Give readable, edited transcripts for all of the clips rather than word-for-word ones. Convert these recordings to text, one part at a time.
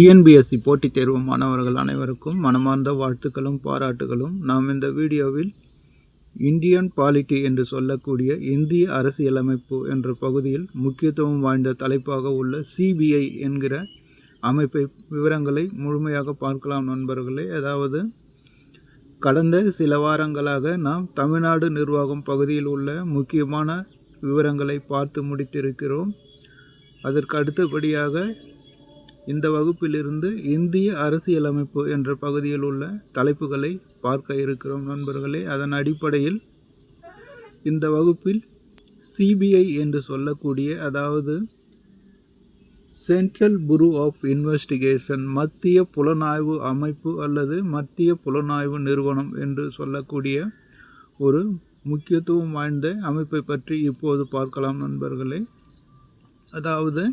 TNPSC போட்டித் தேர்வு மாணவர்கள் அனைவருக்கும் மனமார்ந்த வாழ்த்துக்களும் பாராட்டுகளும். நாம் இந்த வீடியோவில் இந்தியன் பாலிட்டி என்று சொல்லக்கூடிய இந்திய அரசியலமைப்பு என்ற பகுதியில் முக்கியத்துவம் வாய்ந்த தலைப்பாக உள்ள சிபிஐ என்கிற அமைப்பை விவரங்களை முழுமையாக பார்க்கலாம் நண்பர்களே. அதாவது கடந்த சில வாரங்களாக நாம் தமிழ்நாடு நிர்வாகம் பகுதியில் உள்ள முக்கியமான விவரங்களை பார்த்து முடித்திருக்கிறோம். அதற்கு அடுத்தபடியாக இந்த வகுப்பிலிருந்து இந்திய அரசியலமைப்பு என்ற பகுதியில் உள்ள தலைப்புகளை பார்க்க இருக்கிறோம் நண்பர்களே. அதன் அடிப்படையில் இந்த வகுப்பில் சிபிஐ என்று சொல்லக்கூடிய, அதாவது சென்ட்ரல் புரூ ஆஃப் இன்வெஸ்டிகேஷன், மத்திய புலனாய்வு அமைப்பு அல்லது மத்திய புலனாய்வு நிறுவனம் என்று சொல்லக்கூடிய ஒரு முக்கியத்துவம் வாய்ந்த அமைப்பை பற்றி இப்போது பார்க்கலாம் நண்பர்களே. அதாவது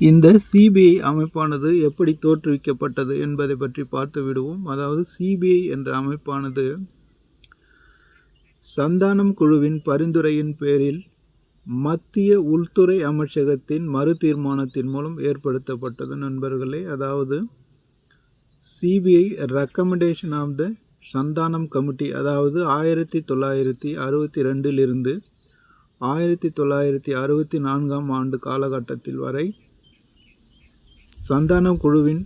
இந்த சிபிஐ அமைப்பானது எப்படி தோற்றுவிக்கப்பட்டது என்பதை பற்றி பார்த்து விடுவோம். அதாவது சிபிஐ என்ற அமைப்பானது சந்தானம் குழுவின் பரிந்துரையின் பேரில் மத்திய உள்துறை அமைச்சகத்தின் மறு தீர்மானத்தின் மூலம் ஏற்படுத்தப்பட்டது நண்பர்களே. அதாவது CBI recommendation of the Santhanam committee, அதாவது 1962 1964 ஆண்டு காலகட்டத்தில் வரை சந்தானம் குழுவின்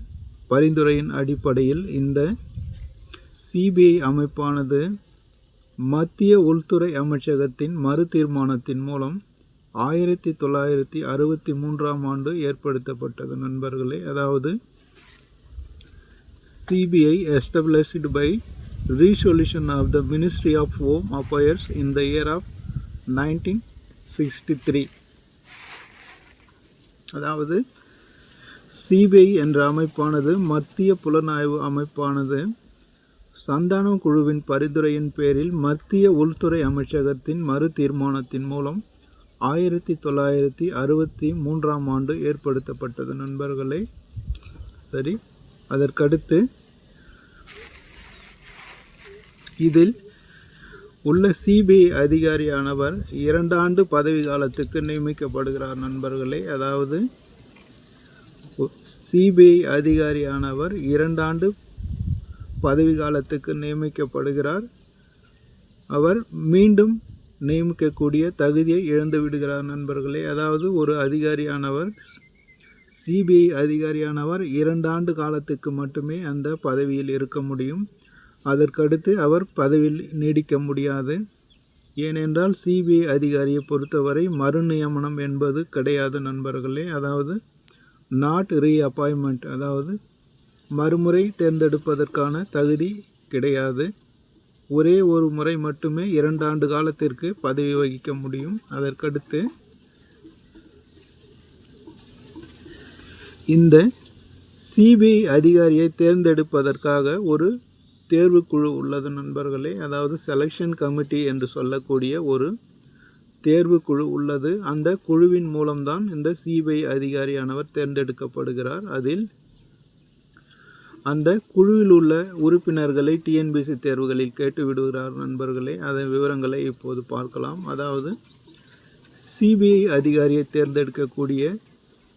பரிந்துரையின் அடிப்படையில் இந்த சிபிஐ அமைப்பானது மத்திய உள்துறை அமைச்சகத்தின் மறு தீர்மானத்தின் மூலம் 1963 ஆண்டு ஏற்படுத்தப்பட்டது நண்பர்களே. அதாவது CBI established by resolution of the Ministry of Home Affairs in the year of 1963. அதாவது சிபிஐ என்ற அமைப்பானது மத்திய புலனாய்வு அமைப்பானது சந்தானம் குழுவின் பரிந்துரையின் பேரில் மத்திய உள்துறை அமைச்சகத்தின் மறு தீர்மானத்தின் மூலம் 1963 ஆண்டு ஏற்படுத்தப்பட்டது நண்பர்களே. சரி, அதற்கடுத்து இதில் உள்ள சிபிஐ அதிகாரியானவர் 2 ஆண்டு பதவி காலத்துக்கு நியமிக்கப்படுகிறார் நண்பர்களே. அதாவது சிபிஐ அதிகாரியானவர் 2 ஆண்டு பதவி காலத்துக்கு நியமிக்கப்படுகிறார். அவர் மீண்டும் நியமிக்கக்கூடிய தகுதியை இழந்து விடுகிறார் நண்பர்களே. அதாவது ஒரு அதிகாரியானவர், சிபிஐ அதிகாரியானவர் 2 ஆண்டு காலத்துக்கு மட்டுமே அந்த பதவியில் இருக்க முடியும். அதற்கடுத்து அவர் பதவியில் நீடிக்க முடியாது. ஏனென்றால் சிபிஐ அதிகாரியை பொறுத்தவரை மறு நியமனம் என்பது கிடையாது நண்பர்களே. அதாவது நாட் ரீஅப்பாயின்மெண்ட், அதாவது மறுமுறை தேர்ந்தெடுப்பதற்கான தகுதி கிடையாது. ஒரே ஒரு முறை மட்டுமே 2 ஆண்டு காலத்திற்கு பதவி வகிக்க முடியும். அதற்கடுத்து இந்த சிபிஐ அதிகாரியை தேர்ந்தெடுப்பதற்காக ஒரு தேர்வுக்குழு உள்ளது நண்பர்களே. அதாவது செலெக்ஷன் கமிட்டி என்று சொல்லக்கூடிய ஒரு தேர்வுக்குழு உள்ளது. அந்த குழுவின் மூலம்தான் இந்த சிபிஐ அதிகாரியானவர் தேர்ந்தெடுக்கப்படுகிறார். அதில் அந்த குழுவில் உள்ள உறுப்பினர்களை டிஎன்பிஎஸ்சி தேர்வுகளில் கேட்டு விடுகிறார் நண்பர்களே. அதன் விவரங்களை இப்போது பார்க்கலாம். அதாவது சிபிஐ அதிகாரியை தேர்ந்தெடுக்கக்கூடிய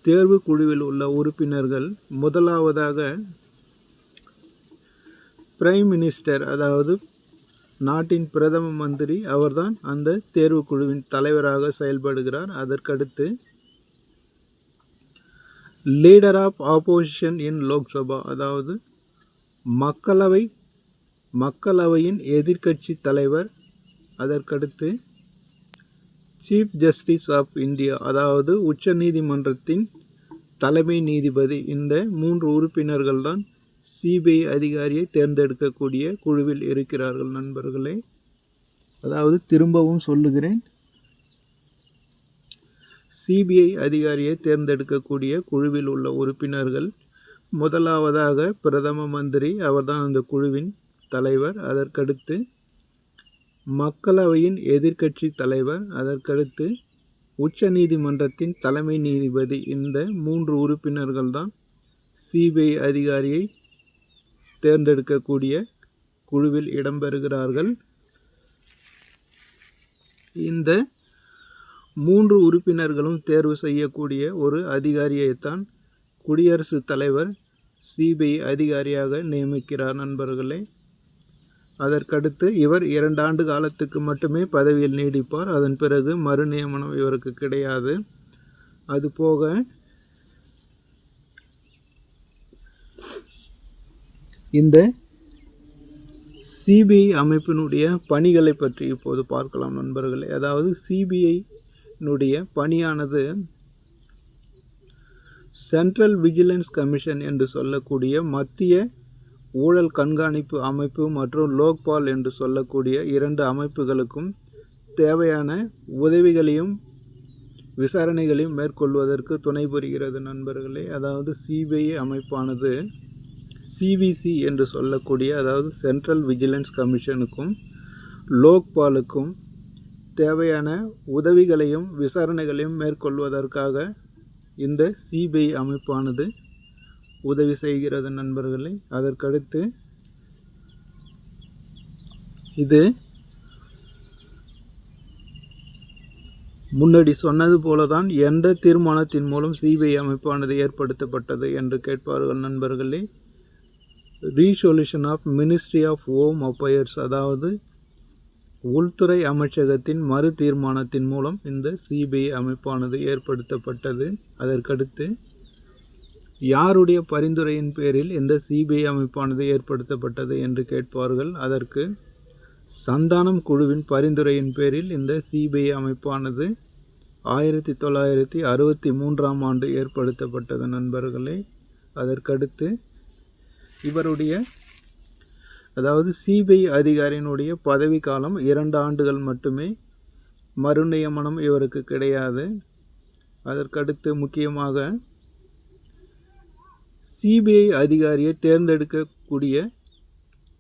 தேர்வு குழுவில் உள்ள உறுப்பினர்கள், முதலாவதாக பிரைம் மினிஸ்டர், அதாவது நாட்டின் பிரதம மந்திரி, அவர்தான் அந்த தேர்வு குழுவின் தலைவராக செயல்படுகிறார். அதற்கடுத்து லீடர் ஆஃப் ஆப்போசிஷன் இன் லோக்சபா, அதாவது மக்களவையின் எதிர்க்கட்சி தலைவர். அதற்கடுத்து சீஃப் ஜஸ்டிஸ் ஆஃப் இந்தியா, அதாவது உச்ச நீதிமன்றத்தின் தலைமை நீதிபதி. இந்த 3 உறுப்பினர்கள் தான் சிபிஐ அதிகாரியை தேர்ந்தெடுக்கக்கூடிய குழுவில் இருக்கிறார்கள் நண்பர்களே. அதாவது திரும்பவும் சொல்லுகிறேன், சிபிஐ அதிகாரியை தேர்ந்தெடுக்கக்கூடிய குழுவில் உள்ள உறுப்பினர்கள், முதலாவதாக பிரதம மந்திரி, அவர்தான் அந்த குழுவின் தலைவர். அதற்கடுத்து மக்களவையின் எதிர்க்கட்சி தலைவர். அதற்கடுத்து உச்ச நீதிமன்றத்தின் தலைமை நீதிபதி. இந்த 3 உறுப்பினர்கள் தான் சிபிஐ அதிகாரியை தேர்ந்தெடுக்கக்கூடிய குழுவில் இடம்பெறுகிறார்கள். இந்த 3 உறுப்பினர்களும் தேர்வு செய்யக்கூடிய ஒரு அதிகாரியைத்தான் குடியரசுத் தலைவர் சிபிஐ அதிகாரியாக நியமிக்கிறார் நண்பர்களே. அதற்கடுத்து இவர் 2 ஆண்டு காலத்துக்கு மட்டுமே பதவியில் நீடிப்பார். அதன் பிறகு மறு நியமனம் இவருக்கு கிடையாது. அதுபோக இந்த சிபிஐ அமைப்பினுடைய பணிகளை பற்றி இப்போது பார்க்கலாம் நண்பர்களே. அதாவது சிபிஐனுடைய பணியானது சென்ட்ரல் விஜிலன்ஸ் கமிஷன் என்று சொல்லக்கூடிய மத்திய ஊழல் கண்காணிப்பு அமைப்பு மற்றும் லோக்பால் என்று சொல்லக்கூடிய 2 அமைப்புகளுக்கும் தேவையான உதவிகளையும் விசாரணைகளையும் மேற்கொள்வதற்கு துணை புரிகிறது நண்பர்களே. அதாவது சிபிஐ அமைப்பானது சிவிசி என்று சொல்லக்கூடிய அதாவது சென்ட்ரல் விஜிலன்ஸ் கமிஷனுக்கும் லோக்பாலுக்கும் தேவையான உதவிகளையும் விசாரணைகளையும் மேற்கொள்வதற்காக இந்த சிபிஐ அமைப்பானது உதவி செய்கிறது நண்பர்களே. அதற்கடுத்து இது முன்னாடி சொன்னது போலதான் எந்த தீர்மானத்தின் மூலம் சிபிஐ அமைப்பானது ஏற்படுத்தப்பட்டது என்று கேட்பார்கள் நண்பர்களே. Resolution of ministry of home affairs, அதாவது உள்துறை அமைச்சகத்தின் மறு தீர்மானத்தின் மூலம் இந்த சிபிஐ அமைப்பானது ஏற்படுத்தப்பட்டது. அதற்கடுத்து யாருடைய பரிந்துரையின் பேரில் இந்த சிபிஐ அமைப்பானது ஏற்படுத்தப்பட்டது என்று கேட்பார்கள். அதற்கு சந்தானம் குழுவின் பரிந்துரையின் பேரில் இந்த சிபிஐ அமைப்பானது 1963ஆம் ஆண்டு ஏற்படுத்தப்பட்டது நண்பர்களே. அதற்கடுத்து இவருடைய அதாவது சிபிஐ அதிகாரியினுடைய பதவிக்காலம் 2 ஆண்டுகள் மட்டுமே, மறு நியமனம் இவருக்கு கிடையாது. அதற்கடுத்து முக்கியமாக சிபிஐ அதிகாரியை தேர்ந்தெடுக்கக்கூடிய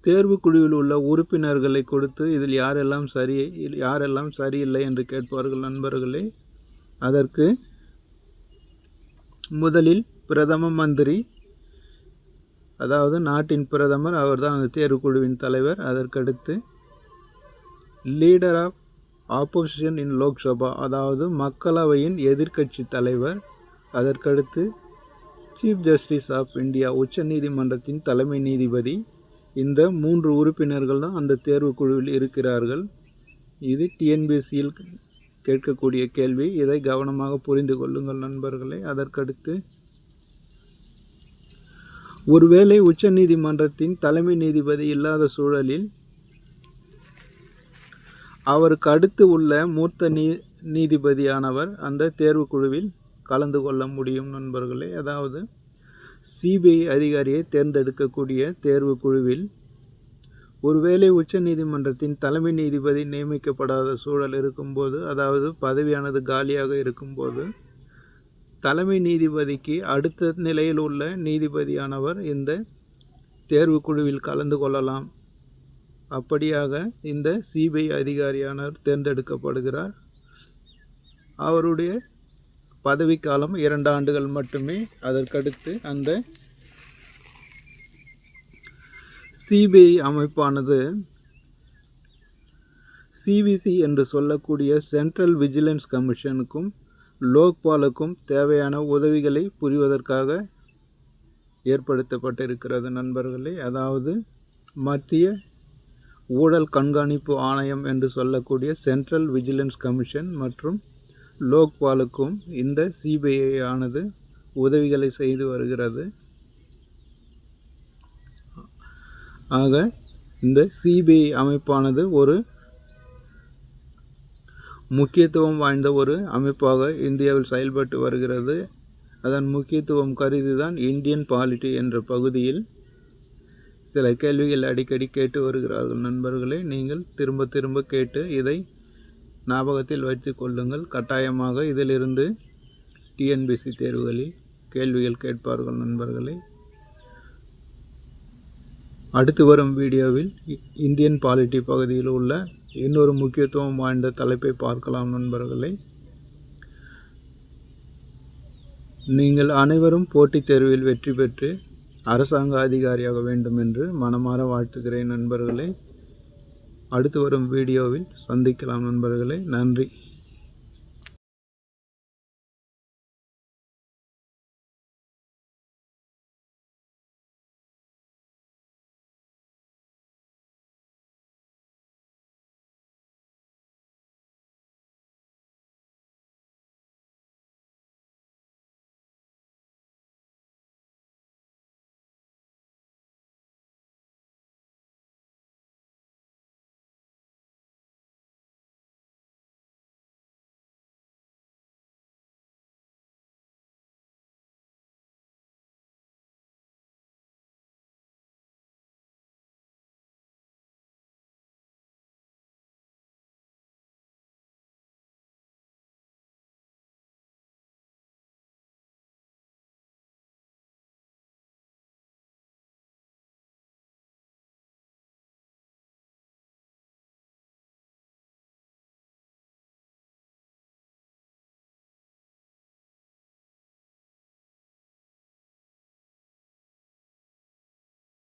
தேர்வு குழுவில் உள்ள உறுப்பினர்களை கொடுத்து இதில் யாரெல்லாம் சரியில்லை என்று கேட்பார்கள் நண்பர்களே. அதற்கு முதலில் பிரதம மந்திரி, அதாவது நாட்டின் பிரதமர், அவர்தான் அந்த தேர்வுக்குழுவின் தலைவர். அதற்கடுத்து லீடர் ஆஃப் ஆப்போசிஷன் இன் லோக்சபா, அதாவது மக்களவையின் எதிர்க்கட்சி தலைவர். அதற்கடுத்து சீஃப் ஜஸ்டிஸ் ஆஃப் இந்தியா, உச்ச நீதிமன்றத்தின் தலைமை நீதிபதி. இந்த 3 உறுப்பினர்கள் தான் அந்த தேர்வுக்குழுவில் இருக்கிறார்கள். இது டிஎன்பிஎஸ்சியில் கேட்கக்கூடிய கேள்வி, இதை கவனமாக புரிந்து கொள்ளுங்கள் நண்பர்களே. அதற்கடுத்து ஒருவேளை உச்ச நீதிமன்றத்தின் தலைமை நீதிபதி இல்லாத சூழலில் அவருக்கு அடுத்து உள்ள மூத்த நீதிபதியானவர் அந்த தேர்வுக்குழுவில் கலந்து கொள்ள முடியும் நண்பர்களே. அதாவது சிபிஐ அதிகாரியை தேர்ந்தெடுக்கக்கூடிய தேர்வுக்குழுவில் ஒருவேளை உச்ச நீதிமன்றத்தின் தலைமை நீதிபதி நியமிக்கப்படாத சூழல் இருக்கும்போது, அதாவது பதவியானது காலியாக இருக்கும்போது, தலைமை நீதிபதிக்கு அடுத்த நிலையில் உள்ள நீதிபதியானவர் இந்த தேர்வுக்குழுவில் கலந்து கொள்ளலாம். அப்படியாக இந்த சிபிஐ அதிகாரியானவர் தேர்ந்தெடுக்கப்படுகிறார். அவருடைய பதவிக்காலம் 2 ஆண்டுகள் மட்டுமே. அதற்கடுத்து அந்த சிபிஐ அமைப்பானது சிவிசி என்று சொல்லக்கூடிய சென்ட்ரல் விஜிலன்ஸ் கமிஷனுக்கும் லோக்பாலுக்கும் தேவையான உதவிகளை புரிவதற்காக ஏற்படுத்தப்பட்டிருக்கிறது நண்பர்களே. அதாவது மத்திய ஊழல் கண்காணிப்பு ஆணையம் என்று சொல்லக்கூடிய சென்ட்ரல் விஜிலன்ஸ் கமிஷன் மற்றும் லோக்பாலுக்கும் இந்த சிபிஐ ஆனது உதவிகளை செய்து வருகிறது. ஆக இந்த சிபிஐ அமைப்பானது ஒரு முக்கியத்துவம் வாய்ந்த ஒரு அமைப்பாக இந்தியாவில் செயல்பட்டு வருகிறது. அதன் முக்கியத்துவம் கருதி தான் இந்தியன் பாலிட்டி என்ற பகுதியில் சில கேள்விகள் அடிக்கடி கேட்டு வருகிறார்கள் நண்பர்களே. நீங்கள் திரும்ப திரும்ப கேட்டு இதை ஞாபகத்தில் வைத்து கொள்ளுங்கள். கட்டாயமாக இதிலிருந்து டிஎன்பிஎஸ்சி தேர்வுகளில் கேள்விகள் கேட்பார்கள் நண்பர்களே. அடுத்து வரும் வீடியோவில் இந்தியன் பாலிட்டி பகுதியில் உள்ள இன்னொரு முக்கியத்துவம் வாய்ந்த தலைப்பை பார்க்கலாம் நண்பர்களே. நீங்கள் அனைவரும் போட்டித் தேர்வில் வெற்றி பெற்று அரசாங்க அதிகாரியாக வேண்டும் என்று மனமாற வாழ்த்துகிறேன் நண்பர்களே. அடுத்து வரும் வீடியோவில் சந்திக்கலாம் நண்பர்களே. நன்றி.